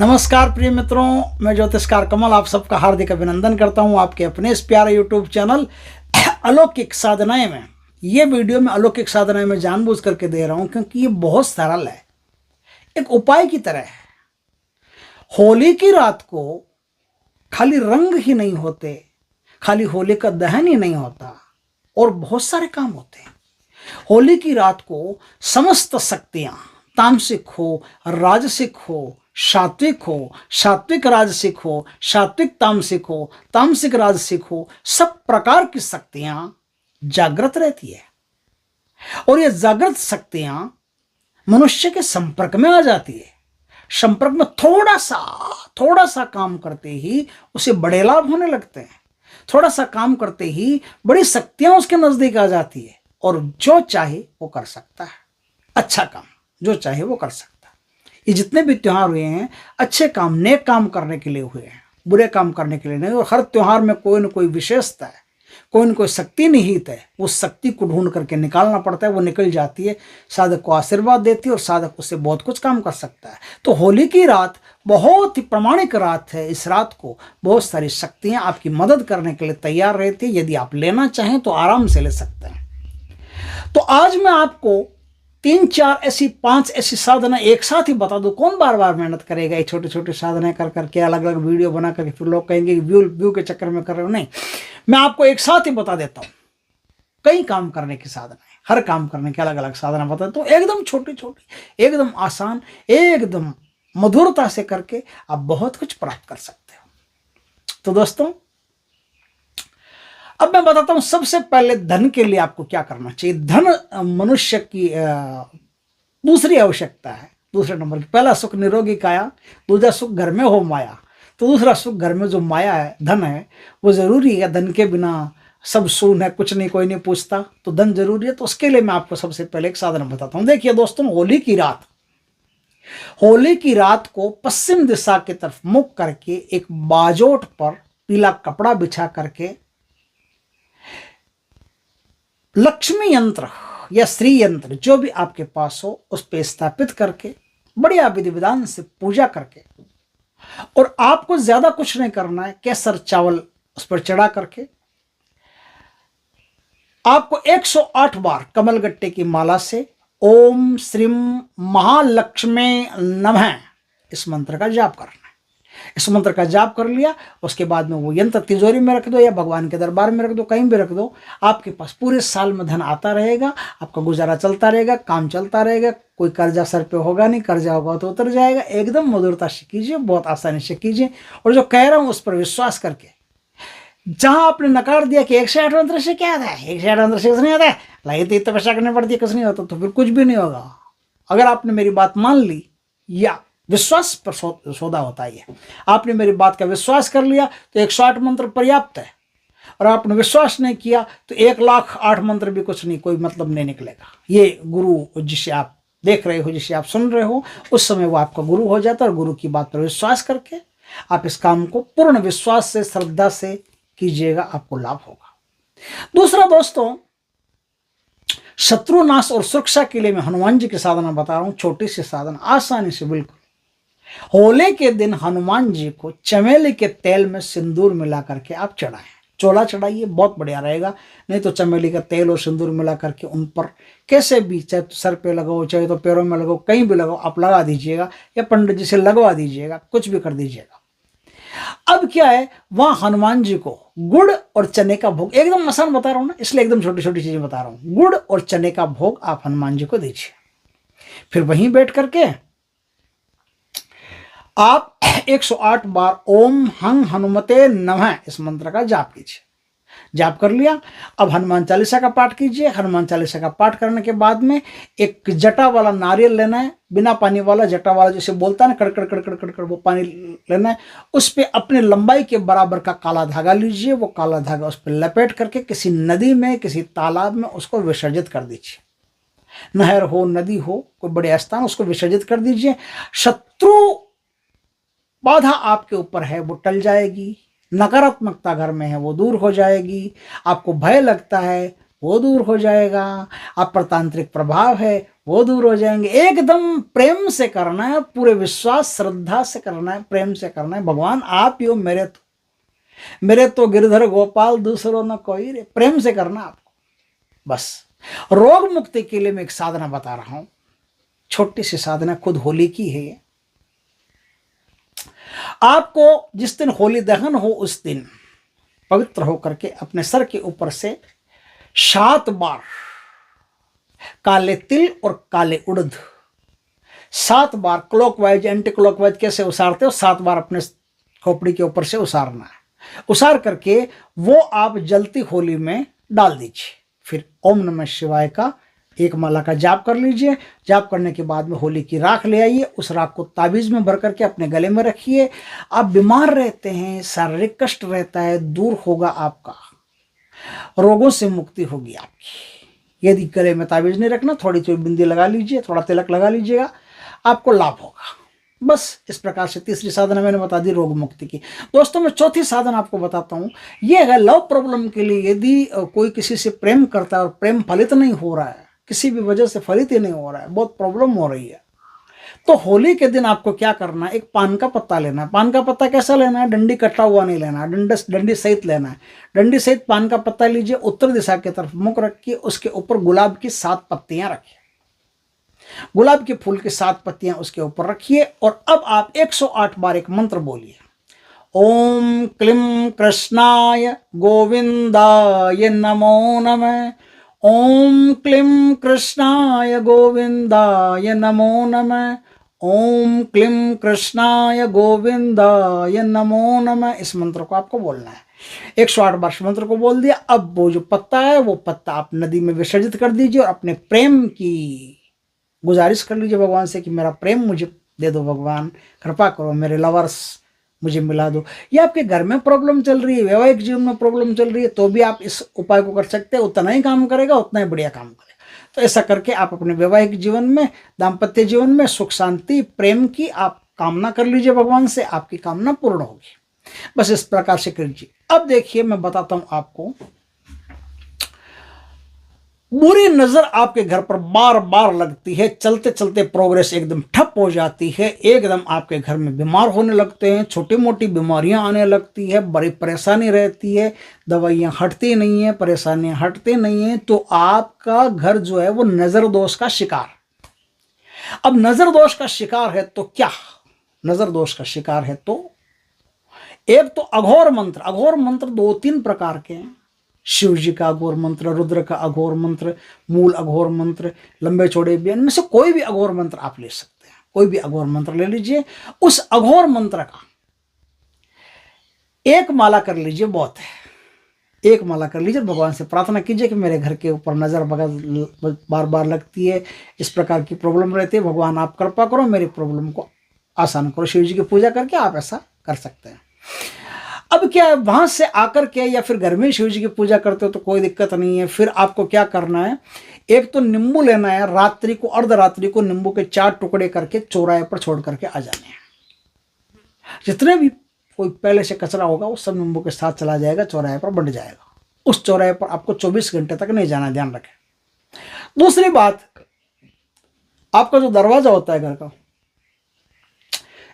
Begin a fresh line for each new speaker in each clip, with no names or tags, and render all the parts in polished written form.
नमस्कार प्रिय मित्रों, मैं ज्योतिषकार कमल आप सबका हार्दिक अभिनंदन करता हूं आपके अपने इस प्यारे यूट्यूब चैनल अलौकिक साधनाएं में। ये वीडियो मैं अलौकिक साधनाएं में जानबूझ करके दे रहा हूं क्योंकि ये बहुत सरल है, एक उपाय की तरह है। होली की रात को खाली रंग ही नहीं होते, खाली होली का दहन ही नहीं होता और बहुत सारे काम होते हैं। होली की रात को समस्त शक्तियां, तामसिक हो, राजसिक हो, सात्विक हो, सात्विक राजसिक हो, सात्विक तामसिक हो, तामसिक राजसिक हो, सब प्रकार की शक्तियां जागृत रहती है। और ये जागृत शक्तियां मनुष्य के संपर्क में आ जाती है। संपर्क में थोड़ा सा काम करते ही उसे बड़े लाभ होने लगते हैं। थोड़ा सा काम करते ही बड़ी शक्तियां उसके नजदीक आ जाती है और जो चाहे वो कर सकता है। अच्छा काम जो चाहे वो कर सकता है। ये जितने भी त्योहार हुए हैं अच्छे काम, नेक काम करने के लिए हुए हैं, बुरे काम करने के लिए नहीं। और हर त्योहार में कोई न कोई विशेषता है, कोई न कोई शक्ति निहित है। उस शक्ति को ढूंढ करके निकालना पड़ता है, वो निकल जाती है, साधक को आशीर्वाद देती है और साधक उससे बहुत कुछ काम कर सकता है। तो होली की रात बहुत ही प्रामाणिक रात है। इस रात को बहुत सारी शक्तियां आपकी मदद करने के लिए तैयार रहती है। यदि आप लेना चाहें तो आराम से ले सकते हैं। तो आज मैं आपको 5 ऐसी साधना एक साथ ही बता दूं। कौन बार बार मेहनत करेगा ये छोटे छोटे साधनाएं कर करके, अलग अलग वीडियो बना करके, फिर लोग कहेंगे व्यू के चक्कर में कर रहे हो। नहीं, मैं आपको एक साथ ही बता देता हूं। कई काम करने की साधनाएं, हर काम करने की अलग अलग साधना बता देता हूं। एकदम छोटी छोटी, एकदम आसान, एकदम मधुरता से करके आप बहुत कुछ प्राप्त कर सकते हो। तो दोस्तों, अब मैं बताता हूं सबसे पहले धन के लिए आपको क्या करना चाहिए। धन मनुष्य की दूसरी आवश्यकता है, दूसरे नंबर की। पहला सुख निरोगी काया, दूसरा सुख घर में हो माया। तो दूसरा सुख घर में जो माया है, धन है, वो जरूरी है। धन के बिना सब शून्य है, कुछ नहीं, कोई नहीं पूछता। तो धन जरूरी है। तो उसके लिए मैं आपको सबसे पहले एक साधन बताता हूं। देखिए दोस्तों, होली की रात को पश्चिम दिशा की तरफ मुख करके एक बाजोट पर पीला कपड़ा बिछा करके लक्ष्मी यंत्र या श्री यंत्र जो भी आपके पास हो उस पे स्थापित करके बढ़िया विधि विधान से पूजा करके, और आपको ज्यादा कुछ नहीं करना है, केसर चावल उस पर चढ़ा करके आपको 108 बार कमलगट्टे की माला से ओम श्रीम महालक्ष्मी नमः इस मंत्र का जाप करना है। इस मंत्र का जाप कर लिया, उसके बाद में वो यंत्र तिजोरी में रख दो या भगवान के दरबार में रख दो, कहीं भी रख दो। आपके पास पूरे साल में धन आता रहेगा, आपका गुजारा चलता रहेगा, काम चलता रहेगा। कोई कर्जा सर पे होगा नहीं, कर्जा होगा तो उतर जाएगा। एकदम मधुरता से कीजिए, बहुत आसानी से कीजिए। और जो कह रहा हूं उस पर विश्वास करके, जहां आपने नकार दिया कि 108 मंत्र से क्या आता है, 108 मंत्र से कुछ नहीं आता है, लगे तो तपस्या करनी पड़ती है, कुछ नहीं होता, तो फिर कुछ भी नहीं होगा। अगर आपने मेरी बात मान ली, या विश्वास पर सौदा होता है, आपने मेरी बात का विश्वास कर लिया तो 108 मंत्र पर्याप्त है। और आपने विश्वास नहीं किया तो 1,08 मंत्र भी कुछ नहीं, कोई मतलब नहीं निकलेगा। ये गुरु जिसे आप देख रहे हो, जिसे आप सुन रहे हो, उस समय वो आपका गुरु हो जाता है। और गुरु की बात पर विश्वास करके आप इस काम को पूर्ण विश्वास से, श्रद्धा से कीजिएगा, आपको लाभ होगा। दूसरा दोस्तों, शत्रुनाश और सुरक्षा के लिए मैं हनुमान जी की साधना बता रहा हूं। छोटी सी साधना, आसानी से बिल्कुल। होली के दिन हनुमान जी को चमेली के तेल में सिंदूर मिला करके आप चढ़ाएं, चोला चढ़ाइए, बहुत बढ़िया रहेगा। नहीं तो चमेली का तेल और सिंदूर मिला करके उन पर कैसे भी, चाहे तो सर पे लगाओ, चाहे तो पैरों में लगाओ, कहीं भी लगाओ, आप लगा दीजिएगा या पंडित जी से लगवा दीजिएगा, कुछ भी कर दीजिएगा। अब क्या है, वहां हनुमान जी को गुड़ और चने का भोग, एकदम आसान बता रहा हूं ना, इसलिए एकदम छोटी छोटी चीजें बता रहा हूं। गुड़ और चने का भोग आप हनुमान जी को दीजिए। फिर वहीं बैठ करके आप 108 बार ओम हंग हनुमते नमः इस मंत्र का जाप कीजिए। जाप कर लिया, अब हनुमान चालीसा का पाठ कीजिए। हनुमान चालीसा का पाठ करने के बाद में एक जटा वाला नारियल लेना है, बिना पानी वाला, जटा वाला जैसे बोलता है ना, कड़कड़ कड़कड़ कड़कड़, वो पानी लेना है। उस पर अपने लंबाई के बराबर का काला धागा लीजिए। वो काला धागा उस पर लपेट करके किसी नदी में, किसी तालाब में उसको विसर्जित कर दीजिए। नहर हो, नदी हो, कोई बड़े स्थान, उसको विसर्जित कर दीजिए। शत्रु बाधा आपके ऊपर है वो टल जाएगी। नकारात्मकता घर में है वो दूर हो जाएगी। आपको भय लगता है वो दूर हो जाएगा। आप पर तांत्रिक प्रभाव है वो दूर हो जाएंगे। एकदम प्रेम से करना है, पूरे विश्वास श्रद्धा से करना है, प्रेम से करना है। भगवान आप ही हो, मेरे तो गिरधर गोपाल दूसरों न कोई रे। प्रेम से करना आपको। बस रोग मुक्ति के लिए मैं एक साधना बता रहा हूं, छोटी सी साधना, खुद होली की है ये। आपको जिस दिन होली दहन हो उस दिन पवित्र होकर के अपने सर के ऊपर से 7 बार काले तिल और काले उड़द 7 बार क्लॉकवाइज एंटी क्लॉकवाइज कैसे उसारते हो, 7 बार अपने खोपड़ी के ऊपर से उसारना है। उसार करके वो आप जलती होली में डाल दीजिए। फिर ओम नमः शिवाय का 1 माला का जाप कर लीजिए। जाप करने के बाद में होली की राख ले आइए, उस राख को ताबीज में भर करके अपने गले में रखिए। आप बीमार रहते हैं, शारीरिक कष्ट रहता है, दूर होगा आपका, रोगों से मुक्ति होगी आपकी। यदि गले में ताबीज नहीं रखना, थोड़ी सी बिंदी लगा लीजिए, थोड़ा तिलक लगा लीजिएगा, आपको लाभ होगा। बस इस प्रकार से तीसरी साधना मैंने बता दी रोग मुक्ति की। दोस्तों मैं चौथी साधना आपको बताता हूँ। ये है लव प्रॉब्लम के लिए। यदि कोई किसी से प्रेम करता है और प्रेम फलित नहीं हो रहा है, किसी भी वजह से फलित ही नहीं हो रहा है, बहुत प्रॉब्लम हो रही है, तो होली के दिन आपको क्या करना है, एक पान का पत्ता लेना है। पान का पत्ता कैसा लेना है, डंडी कटा हुआ नहीं लेना है, डंडी सहित लेना है। डंडी सहित पान का पत्ता लीजिए, उत्तर दिशा की तरफ मुख रखिए, उसके ऊपर गुलाब की 7 पत्तियां रखिए। गुलाब के फूल की 7 पत्तियां उसके ऊपर रखिए और अब आप 108 बार एक मंत्र बोलिए। ओम क्लीं कृष्णाय गोविंदाय नमो नमः। ओम क्लीं कृष्णाय गोविंदाय नमो नमः। ओम क्लीं कृष्णाय गोविंदाय नमो नमः। इस मंत्र को आपको बोलना है। 108 बार इस मंत्र को बोल दिया। अब वो जो पत्ता है वो पत्ता आप नदी में विसर्जित कर दीजिए और अपने प्रेम की गुजारिश कर लीजिए भगवान से कि मेरा प्रेम मुझे दे दो, भगवान कृपा करो, मेरे लवर्स मुझे मिला दो। या आपके घर में प्रॉब्लम चल रही है, वैवाहिक जीवन में प्रॉब्लम चल रही है, तो भी आप इस उपाय को कर सकते हैं। उतना ही काम करेगा, उतना ही बढ़िया काम करेगा। तो ऐसा करके आप अपने वैवाहिक जीवन में, दाम्पत्य जीवन में सुख शांति प्रेम की आप कामना कर लीजिए भगवान से, आपकी कामना पूर्ण होगी। बस इस प्रकार से कीजिए। अब देखिए मैं बताता हूं आपको, बुरी नजर आपके घर पर बार बार लगती है, चलते चलते प्रोग्रेस एकदम ठप हो जाती है, एकदम आपके घर में बीमार होने लगते हैं, छोटी मोटी बीमारियां आने लगती है, बड़ी परेशानी रहती है, दवाइयां हटती नहीं है, परेशानियां हटती नहीं है, तो आपका घर जो है वो नजर दोष का शिकार। अब नजर दोष का शिकार है तो क्या, नजर दोष का शिकार है तो एक तो अघोर मंत्र 2-3 प्रकार के हैं। शिव जी का अघोर मंत्र, रुद्र का अघोर मंत्र, मूल अघोर मंत्र, लंबे चौड़े भी, इनमें से कोई भी अघोर मंत्र आप ले सकते हैं। कोई भी अघोर मंत्र ले लीजिए। उस अघोर मंत्र का 1 माला कर लीजिए, बहुत है। 1 माला कर लीजिए, भगवान से प्रार्थना कीजिए कि मेरे घर के ऊपर नजर बार बार लगती है, इस प्रकार की प्रॉब्लम रहती है, भगवान आप कृपा करो, मेरी प्रॉब्लम को आसान करो। शिव जी की पूजा करके आप ऐसा कर सकते हैं। अब क्या है, वहां से आकर के या फिर घर में शिव जी की पूजा करते हो तो कोई दिक्कत नहीं है। फिर आपको क्या करना है, एक तो नींबू लेना है, रात्रि को अर्धरात्रि को नींबू के 4 टुकड़े करके चौराहे पर छोड़ करके आ जाने हैं। जितने भी कोई पहले से कचरा होगा वो सब नींबू के साथ चला जाएगा, चौराहे पर बंट जाएगा। उस चौराहे पर आपको 24 घंटे तक नहीं जाना, ध्यान रखें। दूसरी बात, आपका जो दरवाजा होता है घर का,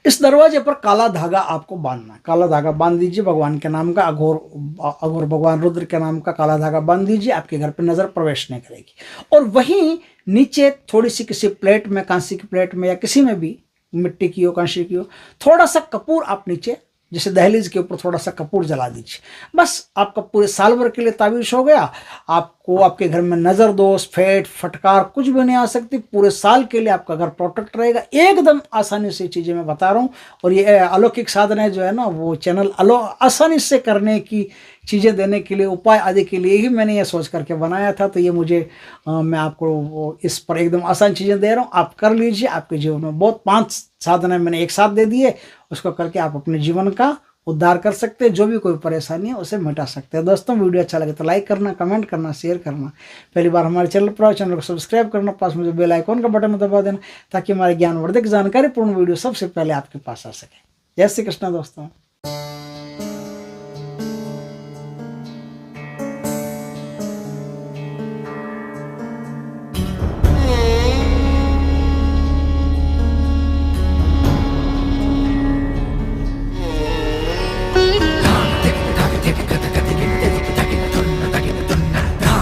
इस दरवाजे पर काला धागा आपको बांधना है। काला धागा बांध दीजिए, भगवान के नाम का, अघोर भगवान रुद्र के नाम का काला धागा बांध दीजिए, आपके घर पर नजर प्रवेश नहीं करेगी। और वहीं नीचे थोड़ी सी किसी प्लेट में, कांसी की प्लेट में या किसी में भी, मिट्टी की हो कांसी की हो, थोड़ा सा कपूर आप नीचे, जैसे दहलीज के ऊपर थोड़ा सा कपूर जला दीजिए। बस आपका पूरे साल भर के लिए ताबीज हो गया। आपको आपके घर में नजर दोष, फेट, फटकार कुछ भी नहीं आ सकती। पूरे साल के लिए आपका घर प्रोटेक्ट रहेगा। एकदम आसानी से चीज़ें मैं बता रहा हूँ। और ये अलौकिक साधनाएं जो है ना, वो चैनल आसानी से करने की चीज़ें देने के लिए, उपाय आदि के लिए ही मैंने ये सोच करके बनाया था। तो ये मुझे मैं आपको इस पर एकदम आसान चीज़ें दे रहा हूँ, आप कर लीजिए। आपके जीवन में बहुत 5 साधनाएं मैंने एक साथ दे दिए, उसको करके आप अपने जीवन का उद्धार कर सकते हैं। जो भी कोई परेशानी है उसे मिटा सकते हैं। दोस्तों वीडियो अच्छा लगे तो लाइक करना, कमेंट करना, शेयर करना। पहली बार हमारे चैनल पर चैनल को सब्सक्राइब करना, पास में जो बेल आइकॉन का बटन दबा देना, ताकि हमारे ज्ञानवर्धक जानकारी पूर्ण वीडियो सबसे पहले आपके पास आ सके। जय श्री कृष्ण दोस्तों।